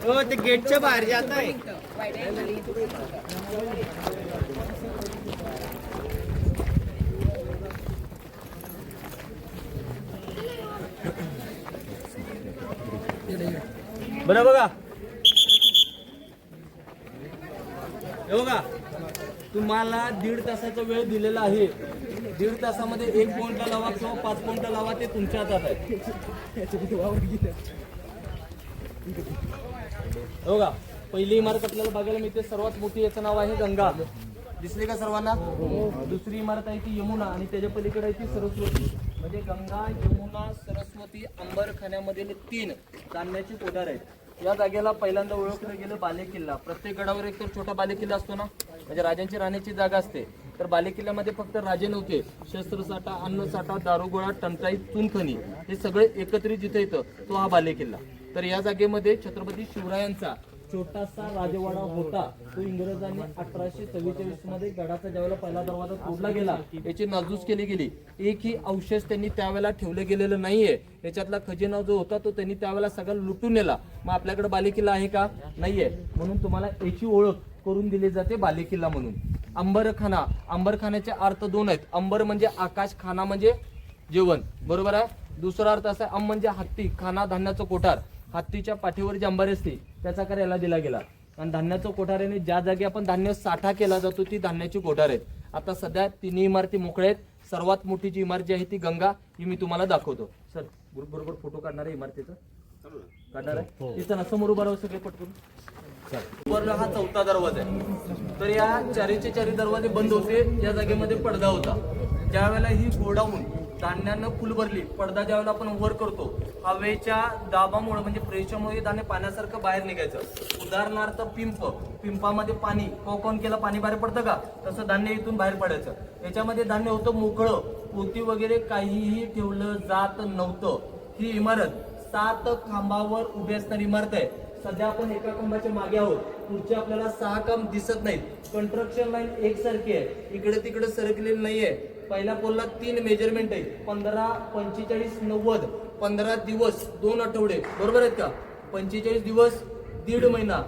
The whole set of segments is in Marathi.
हो ते गेटच्या बाहेर जात आहे. बरं बघा, बघा तुम्हाला 1.5 तासाचा वेळ दिलेला आहे. 1.5 तासामध्ये 1 पॉइंटला लावा किंवा 5 पॉइंटला लावा, ते तुमच्या हातात आहे. बघा पहिली इमारत आपल्याला बघायला मिळते, सर्वात मोठी, याचं नाव आहे गंगा. दिसली का सर्वांना? दुसरी इमारत आहे ती यमुना आणि त्याच्या पलीकडे आहे ती सरस्वती. म्हणजे गंगा, यमुना, सरस्वती, अंबरखान्यामधील 3 धान्याची कोठार आहेत. या जागेला पहिल्यांदा ओळखलं गेलं बालेकिल्ला. प्रत्येक गडावर एक तर छोटा बालेकिल्ला असतो ना, म्हणजे राजांची राहण्याची जागा असते. तर बालेकिल्ल्यामध्ये फक्त राजे नव्हते, शस्त्रसाठा, अन्नसाठा, दारुगोळा, टंचाई, चुनखनी हे सगळे एकत्रित जिथे येतं तो हा बालेकिल्ला. तर या जागेमध्ये छत्रपती शिवरायांचा छोटासा राजवाडा होता. तो इंग्रजांनी 1844 मध्ये गडाचा ज्यावेळेला पहिला दरवाजा तोडला गेला, याची नासधूस केली गेली. एकही अवशेष त्यांनी त्यावेळेला ठेवलं गेलेलं नाहीये. याच्यातला खजिना जो होता तो त्यांनी त्यावेळेला सगळा लुटून नेला. मग आपल्याकडे बालेकिल्ला आहे का? नाहीये. म्हणून तुम्हाला याची ओळख करून दिली जाते बालेकिल्ला म्हणून. अंबरखाना, अंबरखान्याचे अर्थ 2 आहेत. अंबर म्हणजे आकाश, खाना म्हणजे जेवण, बरोबर आहे. दुसरा अर्थ असा आहे, म्हणजे हत्ती, खाना धान्याचं कोठार. हत्तीच्या पाठीवर जी अंबारी असते त्याचा आकार याला दिला गेला. आणि धान्याचं कोठार याने ज्या जागी आपण धान्य साठा केला जातो ती धान्याची कोठार आहेत. आता सध्या 3 इमारती मोकळ्या आहेत. सर्वात मोठी जी इमारत जी आहे ती गंगा, ही मी तुम्हाला दाखवतो. सर ग्रुप बरोबर फोटो काढणार आहे इमारतीचा, काढणार आहे. तिथं समोर उभा राहू सगळे पटकून. वरला हा 4था दरवाजा आहे. तर या चारीचे 4 दरवाजे बंद होते. या जागेमध्ये पडदा होता. ज्या वेळेला ही गोडाऊन धान्यानं फुल भरली, पडदा ज्यावेळेला आपण वर करतो, हवेच्या दाबामुळे म्हणजे प्रेशरमुळे धान्य पाण्यासारखं बाहेर निघायचं. उदाहरणार्थ पिंपामध्ये पाणी कोकण केलं, पाणी बाहेर पडतं का, तसं धान्य इथून बाहेर पडायचं. याच्यामध्ये धान्य होतं मोकळं, पोती वगैरे काहीही ठेवलं जात नव्हतं. ही इमारत 7 खांबावर उभी असणारी इमारत आहे. सध्या आपण एका खांबाच्या मागे आहोत. पुढचे आपल्याला 6 खांब दिसत नाहीत. कंस्ट्रक्शन लाईन एकसारखी आहे, इकडे तिकडे सरकलेली नाहीये. पहिल्या पोलला 3 मेजरमेंट आहेत. 15, 45, 90. 15 दिवस 2 आठवडे, बरोबर आहेत का? 45 दिवस 1.5 महिना.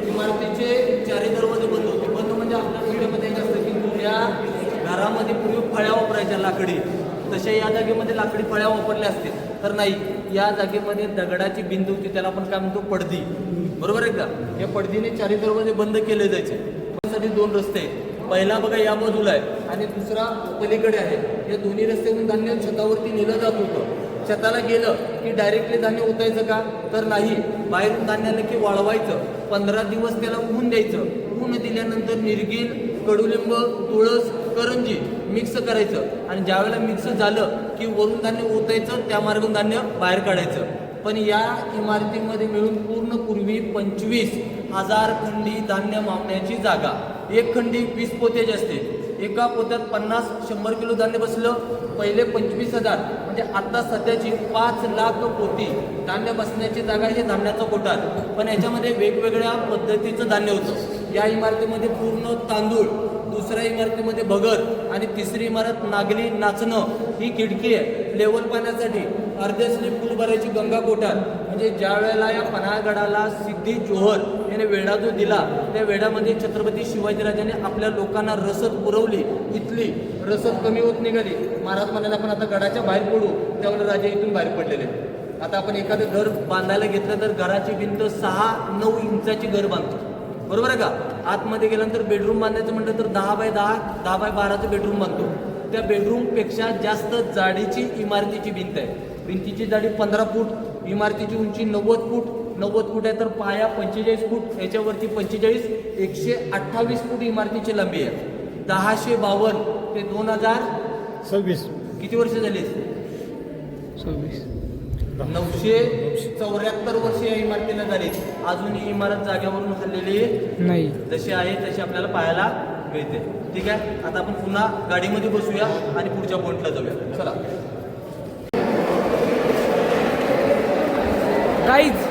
इमारतीचे 4 दरवाजे बंद होते. बंद म्हणजे आपल्या व्हिडिओमध्ये जास्त की या घरामध्ये पूर्वी फळ्या वापरायच्या लाकडी, तशा या जागेमध्ये लाकडी फळ्या वापरल्या असतील तर नाही. या जागेमध्ये दगडाची भिंत होती, त्याला आपण काय म्हणतो, पडदी, बरोबर आहे का? या पडदीने 4 दरवाजे बंद केले जायचे. त्यासाठी 2 रस्ते आहेत. पहिला बघा या बाजूला आहे आणि दुसरा पलीकडे आहे. या दोन्ही रस्त्यातून धान्य छतावरती नेलं जात होतं. छताला गेलं की डायरेक्टली धान्य ओतायचं का, तर नाही. बाहेरून धान्य आलं की वाळवायचं. 15 दिवस त्याला ऊन द्यायचं. ऊन दिल्यानंतर निर्गिल, कडुलिंब, तुळस, करंजी मिक्स करायचं आणि ज्यावेळेला मिक्स झालं की वरून धान्य ओतायचं, त्या मार्गून धान्य बाहेर काढायचं. पण या इमारतीमध्ये मिळून पूर्ण पूर्वी 25,000 खंडी धान्य मावण्याची जागा. एक खंडी 20 पोते असते. एका पोत्यात 50-100 किलो धान्य बसलं. पहिले 25,000 म्हणजे आता सध्याची 5 लाख पोती धान्य बसण्याची जागा हे धान्याचं कोठार. पण याच्यामध्ये वेगवेगळ्या पद्धतीचं धान्य होतं. या इमारतीमध्ये पूर्ण तांदूळ, दुसऱ्या इमारतीमध्ये भगर आणि तिसरी इमारत नागली नाचणं ही खिडकी आहे. लेवल पाण्यासाठी अर्धे स्लीप फुल भरायची गंगा कोठार. म्हणजे ज्या वेळेला या पन्हाळगडाला सिद्धी जोहर याने वेढा जो दिला, त्या वेढामध्ये छत्रपती शिवाजीराजांनी आपल्या लोकांना रसद पुरवली. इथली रसद कमी होत निघाली. महाराज म्हणाले आपण आता गडाच्या बाहेर पडू, त्यामुळे राजे इथून बाहेर पडलेले. आता आपण एखादं घर बांधायला घेतलं तर घराची भिंत 6-9 इंचाची घर बांधतो, बरोबर आहे का? आतमध्ये गेल्यानंतर बेडरूम बांधायचं म्हटलं तर 10x10, 10x12चं बेडरूम बांधतो. त्या बेडरूमपेक्षा जास्त जाडीची इमारतीची भिंत आहे. भिंतीची जाडी 15 फूट, इमारतीची उंची 90 फूट आहे, तर पाया 45 फूट, याच्यावरती 45, 128 फूट इमारतीची लांबी आहे. 1052 ते 2026 किती वर्ष झाली? 974 वर्ष या इमारतीला झाली. अजून ही इमारत जागेवरून हललेली नाही, जशी आहे तशी आपल्याला पाहायला मिळते. ठीक आहे, आता आपण पुन्हा गाडीमध्ये बसूया आणि पुढच्या पॉइंटला जाऊया. चला काहीच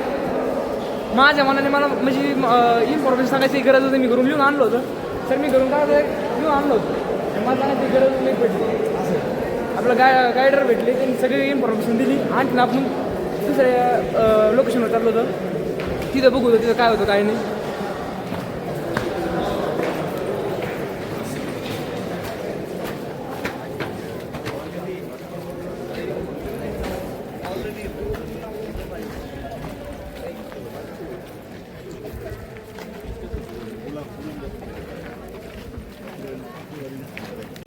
माझ्या मनाने मला म्हणजे इन्फॉर्मेशन सांगायची गरज होती. मी घरून लिहून आणलं होतं सर, मी घरून काय लिहून आणलं होतं. मला सांगायची गरज नाही पडली. असं आपलं गायडर भेटले, त्यांनी सगळी इन्फॉर्मेशन दिली. आणखीन आपण दुसऱ्या लोकेशनवर चाललो होतं, तिथं बघू होतं तिथं काय होतं काय नाही.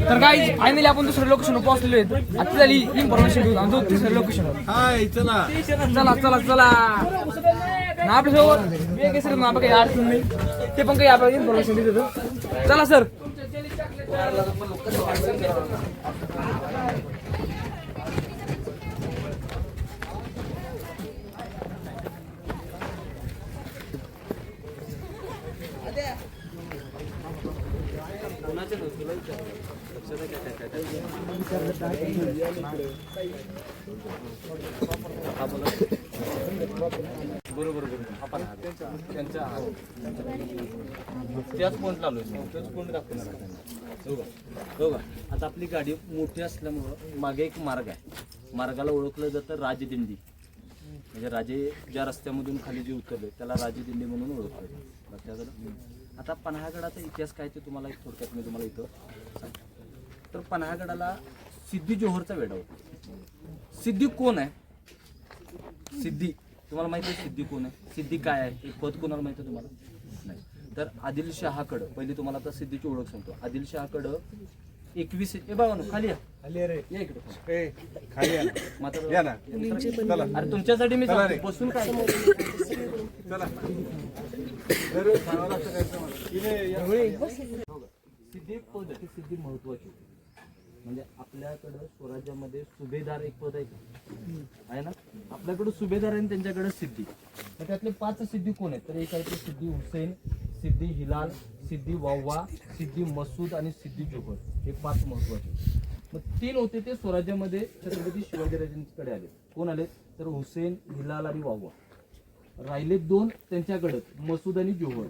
तर काही फायनली आपण दुसऱ्या लोकेशनवर पोहोचलेलो आहेत. आता झाली इन्फॉर्मेशन घेऊन आणि दुसऱ्या लोकेशनवर. चला चला चला ना आपल्यासोबत वेगळे आपण काही अडचण नाही, ते पण काही आपल्याला इन्फॉर्मेशन देत होतं. चला सर. बरोबर आपण त्यांच्या त्याच पॉईंट लावलोय, त्याच पॉईंट दाखवणार. बघा आता आपली गाडी मोठी असल्यामुळं मागे एक मार्ग आहे. मार्गाला ओळखलं जातं राजदिंडी, म्हणजे राजे ज्या रस्त्यामधून खाली जे उतरले त्याला राजदिंडी म्हणून ओळखलं जातं. लक्षात आलं? आता पन्हाळगडाचा इतिहास काय ते तुम्हाला एक थोडक्यात मी तुम्हाला इथं सांगतो. तर पन्हाळगडाला सिद्धी जोहरचा वेढा होता. सिद्धी कोण आहे? सिद्धी तुम्हाला माहिती आहे? सिद्धी कोण आहे? सिद्धी काय आहे? एक पद कोणाला माहिती आहे तुम्हाला? नाही. तर आदिलशहाकडं पहिली तुम्हाला आता सिद्धीची ओळख सांगतो. आदिलशहाकडं 21 बघा ना खाली या इकडे खाली अरे तुमच्यासाठी मी बसून काय सिद्धी पद आहे, सिद्धी महत्वाची. म्हणजे आपल्याकडं स्वराज्यामध्ये सुभेदार एक पद आहे ना, आपल्याकडं सुभेदार आहे त्यांच्याकडे सिद्धी. तर त्यातले 5 सिद्धी कोण आहेत? तर एक आहे ते सिद्धी हुसेन, सिद्धी हिलाल, सिद्धी वाव्वा, सिद्धी मसूद आणि सिद्धी जोहर. हे 5 महत्वाचे. मग 3 होते ते स्वराज्यामध्ये छत्रपती शिवाजीराजांकडे आले. कोण आले? तर हुसेन, हिलाल आणि वाव्वा. राहिले 2 त्यांच्याकडे मसूद आणि जोहर.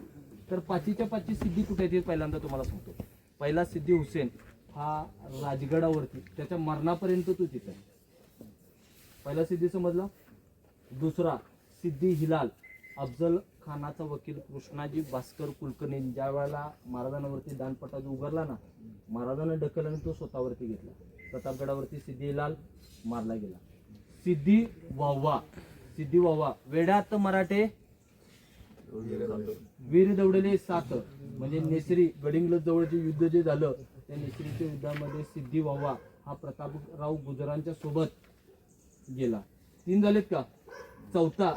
तर 5च्या 5 सिद्धी कुठे आहेत पहिल्यांदा तुम्हाला सांगतो. पहिला सिद्धी हुसेन हा राजगडावरती त्याच्या मरणापर्यंत तो तिथे. पहिला सिद्धी समजला. दुसरा सिद्धी हिलाल, अफजल खानाचा वकील कृष्णाजी भास्कर कुलकर्णी ज्या वेळेला महाराजांवरती दानपट्टा जो उगारला ना, महाराजांना ढकलला आणि तो स्वतःवरती घेतला. प्रतापगडावरती सिद्धी हिलाल मारला गेला. सिद्धी वाव्वा, सिद्धी वाव्वा वेड्यात मराठे वीर दौडले 7, म्हणजे नेसरी गडिंग्लज जवळचे युद्ध जे झालं त्या नेसरीच्या युद्धामध्ये सिद्धी वाव्वा हा प्रतापराव गुजरांच्या सोबत गेला. 3 झालेत का? चौथा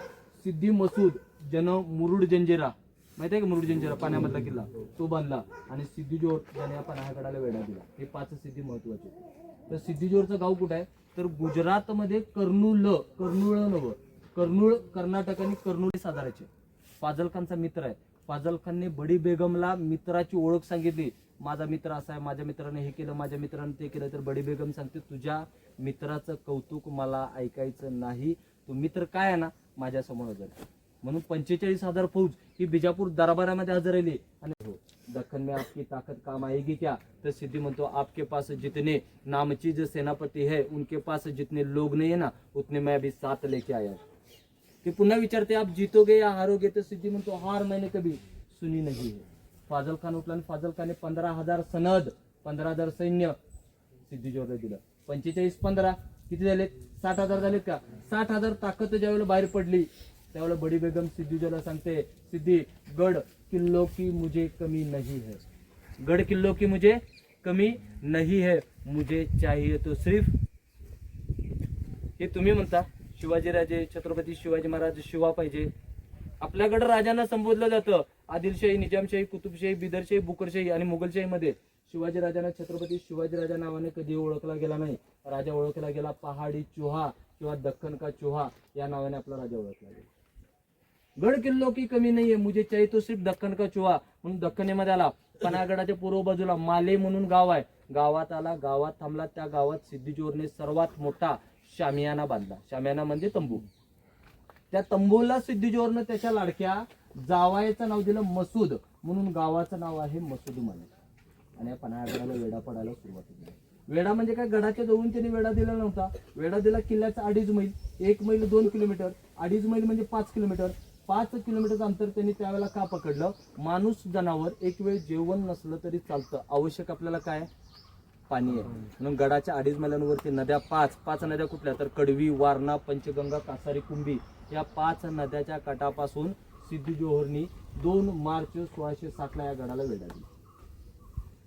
सिद्धी मसूद जन मुरुड जंजिरा, माहिती आहे का? मुरुड जंजिरा पाण्यामधला किल्ला तो बांधला. आणि सिद्धी जोहर ज्याने आपण पन्हाळगडाला वेढा दिला. हे 5 सिद्धी महत्वाचे. तर सिद्धी जोहरचं गाव कुठं आहे? तर गुजरातमध्ये कर्नूल कर्नाटक आणि कर्नूल साताऱ्याचे. फाजल खानचा मित्र आहे. फाजल खानने बडी बेगमला मित्राची ओळख सांगितली. माझा मित्र असा आहे, माझ्या मित्राने हे केलं, माझ्या मित्राने ते केलं. तर बडी बेगम सांगते तुझ्या मित्राचं कौतुक मला ऐकायचं नाही, तो मित्र काय आहे ना माझ्या समोर हजर. म्हणून 45,000 फौज ही बिजापूर दरबारामध्ये हजर राहिली. आणि दख्खन में आपकी ताकत काम आएगी क्या? तर सिद्धी म्हणतो आपके पास जितने नामचीज सेनापती है उनके पास जितने लोग नहीं है ना उतने मैं अभी 7 लेके आया. ते पुन्हा विचारते आप जीतोगे या हारोगे? तर सिद्धी म्हणतो हार मैंने कभी सुनी नहीं है. फाजल खान उठला आणि फाजल खानने 15,000 सनद 15,000 सैन्य सिद्धी जोहरला दिलं. 45 15 किती झालेत? 60,000 झालेत का? 60,000 ताकद ज्यावेळेला बाहेर पडली त्यावेळेला बडी बेगम सिद्धी जोहरला सांगते सिद्धी गड किल्लो की मुझे कमी नहीं है, गड किल्लो की मुझे कमी नहीं है, मुझे चाहिए तो सिर्फ हे तुम्ही म्हणता शिवाजीराजे, छत्रपती शिवाजी महाराज, शिवा पाहिजे. आपल्याकडे राजांना संबोधलं जातं आदिलशाही, निजामशाही, कुतुबशाही, बिदरशाही, बुकरशाही आणि मुघलशाहीमध्ये शिवाजी राजांना छत्रपती शिवाजी राजा नावाने कधी ओळखला गेला नाही. राजा ओळखला गेला पहाडी चुहा किंवा दक्कन का चुहा या नावाने आपला राजा ओळखला गेला. गड किल्लो की कमी नाहीये, मुझे चाहिए तो सिर्फ दक्कन का चुहा म्हणून दक्कनेमध्ये आला. पनागडाच्या पूर्व बाजूला माले म्हणून गाव आहे. गावात आला, गावात थांबला. त्या गावात सिद्दीजोहरने सर्वात मोठा शामियाना बांधला. शामियाना म्हणजे तंबू. त्या तंबूला सिद्दीजोहरनं त्याच्या लाडक्या जावायचं नाव दिलं मसूद म्हणून गावाचं नाव आहे मसूद माने. आणि या पन्हाळगडाला वेढा पडायला सुरुवात झाली. वेढा म्हणजे काय, गडाच्या जवळून त्यांनी वेढा दिला नव्हता. वेढा दिला किल्ल्याचा 2.5 मैल, 1 मैल 2 किलोमीटर, 2.5 मैल म्हणजे 5 किलोमीटर. 5 किलोमीटरचं अंतर त्यांनी त्यावेळेला का पकडलं? माणूस जनावर एक वेळ जेवण नसलं तरी चालतं, आवश्यक आपल्याला काय, पाणी आहे. म्हणून गडाच्या 2.5 मैलांवरती नद्या 5 नद्या कुठल्या तर कडवी, वारणा, पंचगंगा, कासारी, कुंभी या 5 नद्याच्या काठापासून सिद्दीजोहरनी 2 मार्च 1660 या गडाला वेढा दिला.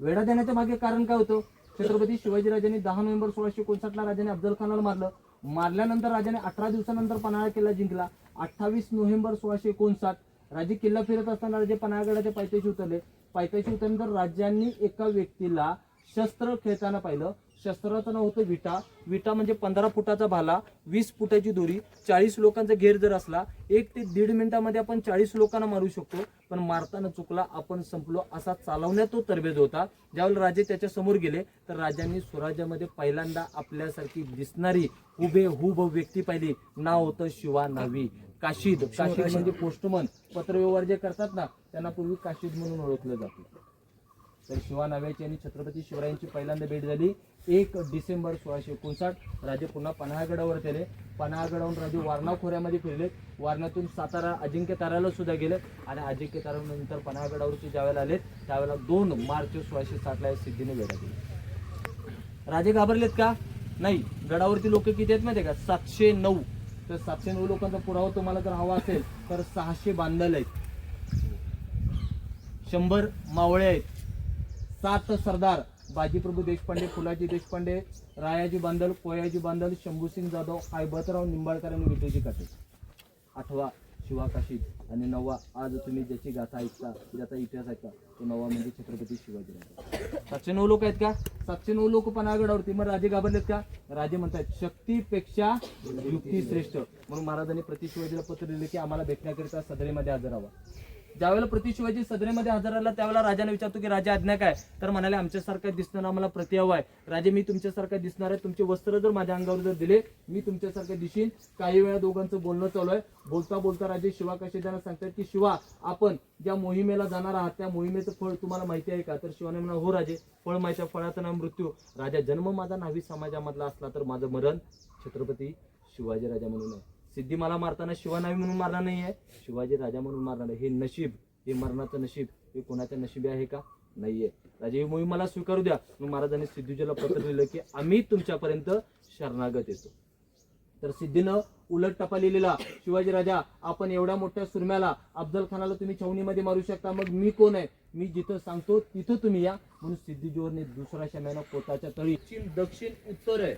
वेढा देण्याच्या मागे कारण काय होतं? छत्रपती शिवाजीराजांनी 10 नोव्हेंबर 1659 राजाने अफजल खानाला मारलं. मारल्यानंतर राजाने 18 दिवसानंतर पन्हाळा किल्ला जिंकला. 28 नोव्हेंबर 1659 राजे किल्ला फिरत असताना राजे पन्हाळगडाच्या पायथ्याशी उतरले. पायथ्याशी उतरल्यानंतर राज्यांनी एका व्यक्तीला शस्त्र खेळताना पाहिलं. शस्त्राचं नाव होतं विटा. विटा म्हणजे 15 फुटाचा भाला, 20 फुटाची दोरी, 40 लोकांचा घेर जर असला 1 ते 1.5 मिनिटामध्ये आपण 40 लोकांना मारू शकतो. पण मारताना चुकला, आपण संपलो असा चालवण्यात तो तरबेज होता. ज्यावेळेला राजे त्याच्या समोर गेले तर राजांनी स्वराज्यामध्ये पहिल्यांदा आपल्यासारखी दिसणारी हुबेहूब व्यक्ती पाहिली. नाव होतं शिवा नावी. काशीद. काशीद म्हणजे पोस्टमन, पत्रव्यवहार जे करतात ना त्यांना पूर्वी काशीद म्हणून ओळखलं जातं. तर शिवा नाव्याची आणि छत्रपती शिवरायांची पहिल्यांदा भेट झाली 1 डिसेंबर 1659. राजे पुन्हा पन्हाळगडावर गेले. पन्हाळगडावरून राजे वारणा खोऱ्यामध्ये फिरले. वारणातून सातारा अजिंक्य ताऱ्याला सुद्धा गेले आणि अजिंक्य ताऱ्यानंतर पन्हाळगडावरती ज्यावेळेला आले त्यावेळेला 2 मार्च 1660 या सिद्धीने वेढा दिला. राजे घाबरलेत का? नाही. गडावरती लोक किती आहेत माहिती आहे का? 709. तर 709 लोकांचा पुरावा तुम्हाला जर हवा असेल तर 600 बांधल आहेत, 100 मावळे आहेत, 7 सरदार बाजीप्रभू देशपांडे, फुलाजी देशपांडे, रायाजी बांदल, कोयाजी बांदल, शंभूसिंग जाधव, हैबतराव निंबाळकर आणि विठ्ठलजी काटे. 8वा शिवा काशीद आणि 9वा आज तुम्ही ज्याची गाथा ऐकता, ज्याचा इतिहास ऐकता तो 9वा म्हणजे छत्रपती शिवाजीराजे. 709 लोक आहेत का? 709 लोक पन्हाळगडावरती. मग राजे घाबरलेत का? राजे म्हणतात शक्तीपेक्षा युक्ती श्रेष्ठ. म्हणून महाराजांनी प्रति शिवाजीला पत्र दिले की आम्हाला भेटण्याकरिता सदरेमध्ये हजर व्हा. ज्यावेळेला प्रति शिवाजी सदरेमध्ये हजर राहिला त्यावेळेला राजाने विचारतो की राजा आज्ञा काय? तर म्हणाले आमच्यासारखा दिसणारा आम्हाला प्रति हवा आहे. राजे मी तुमच्यासारखा दिसणार आहे, तुमचे वस्त्र जर माझ्या अंगावर जर दिले मी तुमच्यासारखे दिशीन. काही वेळा दोघांचं बोलणं चालू आहे. बोलता बोलता राजे शिवा काशीदांना सांगतात की शिवा आपण ज्या मोहिमेला जाणार आहात त्या मोहिमेचं फळ तुम्हाला माहिती आहे का? तर शिवाने म्हणा हो राजे, फळ माहिती आहे, फळाचं नाव मृत्यू. राजा जन्म माझा न्हावी समाजामधला असला तर माझं मरण छत्रपती शिवाजी राजा म्हणून आहे. सिद्धी मला मारताना शिवानावी म्हणून मारला नाहीये, शिवाजी राजा म्हणून मारला नाही. हे नशीब, हे मरणाचं नशीब, हे कोणाचं नशीब आहे का? नाहीये. राजे ही मोहीम मला स्वीकारू द्या. मग महाराजांनी सिद्धूजीला पत्र लिहिलं की आम्ही तुमच्यापर्यंत शरणागत येतो. तर सिद्धीनं उलट टपा लिहिलेला, शिवाजी राजा आपण एवढ्या मोठ्या सुरम्याला अफजल खानाला तुम्ही छावणीमध्ये मारू शकता, मग मी कोण आहे? मी जिथं सांगतो तिथं तुम्ही या. म्हणून सिद्धीजोहरने दुसरा शम्यानं पोताच्या तळी दक्षिण उत्तर आहे.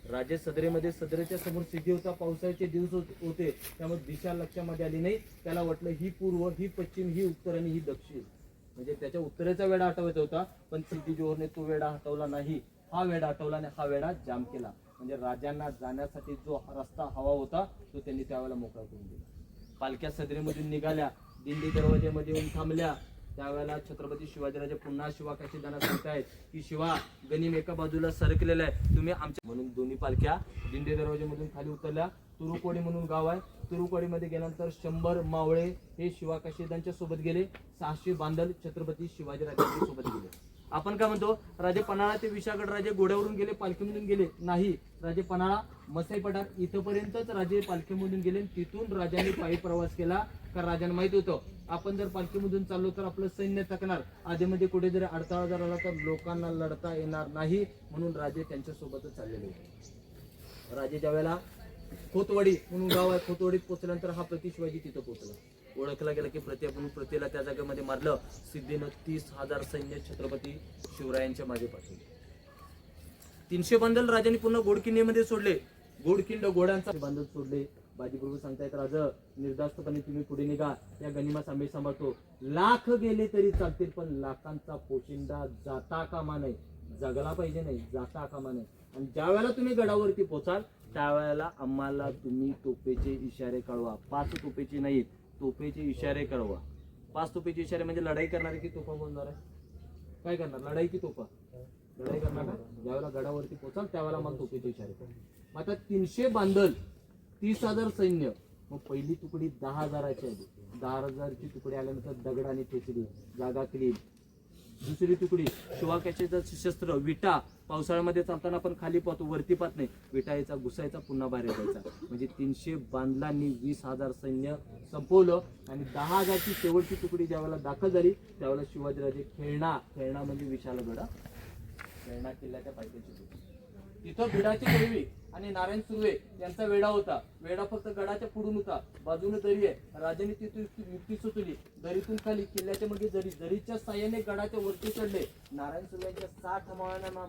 राजे सदरेमध्ये सदरेच्या समोर सिद्धी होता. पावसाळ्याचे दिवस होते त्यामुळे दिशा लक्षामध्ये आली नाही. त्याला वाटलं ही पूर्व, ही पश्चिम, ही उत्तर आणि ही दक्षिण, म्हणजे त्याच्या उत्तरेचा वेढा हटवायचा होता. पण सिद्धीजोहरने तो वेढा हटवला नाही. हा वेढा हटवला आणि हा वेढा जाम केला. म्हणजे राजांना जाण्यासाठी जो रस्ता हवा होता तो त्यांनी त्यावेळेला मोकळा करून दिला. पालख्या सदरेमधून निघाल्या, दिंडी दरवाजेमध्ये येऊन थांबल्या. त्यावेळेला छत्रपती शिवाजीराजे पुन्हा शिवा काशीदांना सांगतायत की शिवा गनिम एका बाजूला सरकलेला आहे, तुम्ही आमच्या. म्हणून दोन्ही पालख्या दिंडी दरवाजेमधून खाली उतरल्या. तुरुकवाडी म्हणून गाव आहे. तुरुकवाडीमध्ये गेल्यानंतर 100 मावळे हे शिवा काशीदांच्या सोबत गेले. 600 बांधल छत्रपती शिवाजीराजांच्या सोबत गेले. आपण काय म्हणतो राजे पन्हाळा ते विशागड राजे घोड्यावरून गेले, पालखीमधून गेले? नाही. राजे पन्हाळा मसाई पठार इथपर्यंतच राजे पालखीमधून गेले. तिथून राजांनी पायी प्रवास केला. कारण राजांना माहित होतं आपण जर पालखीमधून चाललो तर आपलं सैन्य थकणार, आधीमध्ये कुठे जरी अडथळा जर आला तर लोकांना लढता येणार नाही. म्हणून राजे त्यांच्या सोबतच चाललेले होते. राजे ज्यावेळेला खोतवाडी म्हणून गाव आहे, खोतवाडीत पोहोचल्यानंतर हा प्रति शिवाजी तिथं पोहोचला. ओळखला गेला की प्रति म्हणून प्रतीला त्या जागेमध्ये मारलं. सिद्धीनं 30,000 सैन्य छत्रपती शिवरायांच्या मागे पाठवले. 300 बांधल राजांनी पुन्हा गोडकिल्ल्यामध्ये सोडले. गोडकिंड घोड्यांचा बांधत सोडले. बाजीप्रभू सांगतायत राजा निर्धास्तपणे तुम्ही पुढे निघा, या गनिमास आम्ही सांभाळतो. लाख गेले तरी चालतील पण लाखांचा पोशिंदा जाता कामा नाही. जगला पाहिजे नाही, जाता कामा नाही. आणि ज्या वेळेला तुम्ही गडावरती पोचाल त्यावेळेला आम्हाला तुम्ही तोफेचे इशारे कळवा. 5 तोफेचे नाहीत, तोफेचे इशारे कळवा. 5 तोफेचे इशारे म्हणजे लढाई करणारे की तोफा बोलणार आहे? काय करणार, लढाई की तोफा? लढाई करणार का? ज्यावेळेला गडावरती पोचाल त्यावेळेला मला तोफेचे इशारे कळवा. आता 300 बांधल, 30,000 सैन्य. मग पहिली तुकडी 10,000ची आली. 10,000ची तुकडी आल्यानंतर दगड आणि ठेचडी, जागा क्लीन. दुसरी तुकडी शिवाक्याचे शस्त्र, विटा. पावसाळ्यामध्ये चालताना आपण खाली पाहतो, वरती पाहत नाही. विटा यायचा, घुसायचा, पुन्हा बाहेर यायचा. म्हणजे 300 बांधलांनी 20,000 सैन्य संपवलं. आणि 10,000ची शेवटची तुकडी ज्यावेळेला दाखल झाली त्यावेळेला शिवाजीराजे खेळणा म्हणजे विशालगड, खेळणा किल्ल्याच्या पायथ्याची तुकडी. तिथं भिडाची देवी आणि नारायण सुर्वे यांचा वेढा होता. वेढा फक्त गडाच्या पुढून होता, बाजूने दरी आहे. राजाने तिथून युक्ती सुचवली, दरीतून खाली किल्ल्याच्या मध्ये जरी, दरीच्या साह्याने गडाच्या वरती चढले. नारायण सुर्वे यांच्या 60 माळांना